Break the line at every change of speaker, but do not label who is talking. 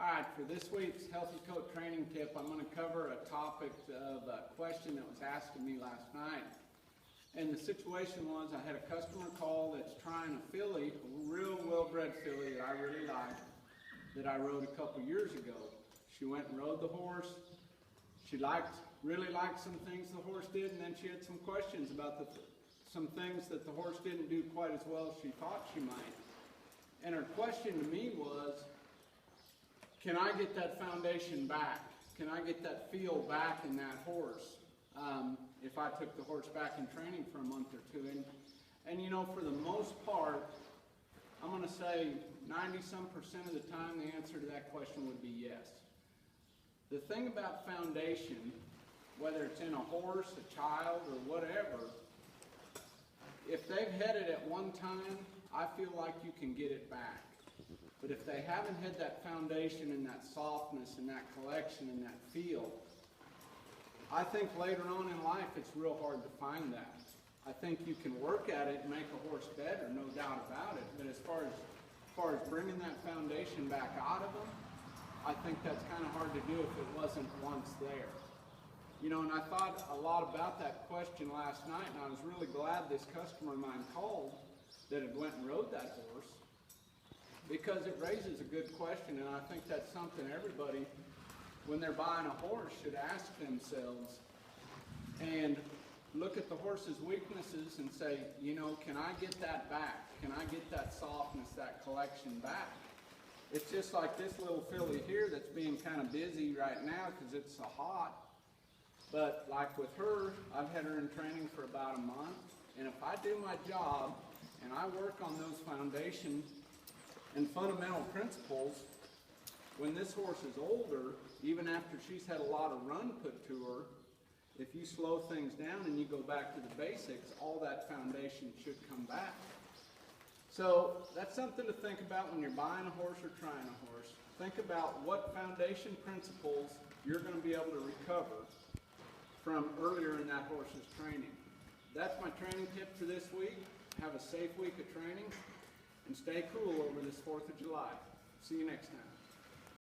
Alright, for this week's Healthy Coat training tip, I'm going to cover a topic of a question that was asked of me last night. And the situation was I had a customer call that's trying a filly, a real well-bred filly that I really like, that I rode a couple years ago. She went and rode the horse. She really liked some things the horse did, and then she had some questions about some things that the horse didn't do quite as well as she thought she might. And her question to me was, can I get that foundation back? Can I get that feel back in that horse if I took the horse back in training for a month or two? And you know, for the most part, I'm going to say 90-some% of the time the answer to that question would be yes. The thing about foundation, whether it's in a horse, a child, or whatever, if they've had it at one time, I feel like you can get it back. But if they haven't had that foundation and that softness and that collection and that feel, I think later on in life it's real hard to find that. I think you can work at it and make a horse better, no doubt about it. But as far as bringing that foundation back out of them, I think that's kind of hard to do if it wasn't once there. You know, and I thought a lot about that question last night, and I was really glad this customer of mine called that had went and rode that horse, because it raises a good question, and I think that's something everybody, when they're buying a horse, should ask themselves and look at the horse's weaknesses and say, you know, can I get that back? Can I get that softness, that collection back? It's just like this little filly here that's being kind of busy right now because it's so hot. But like with her, I've had her in training for about a month, and if I do my job and I work on those foundations and fundamental principles, when this horse is older, even after she's had a lot of run put to her, if you slow things down and you go back to the basics, all that foundation should come back. So that's something to think about when you're buying a horse or trying a horse. Think about what foundation principles you're going to be able to recover from earlier in that horse's training. That's my training tip for this week. Have a safe week of training and stay cool over this 4th of July. See you next time.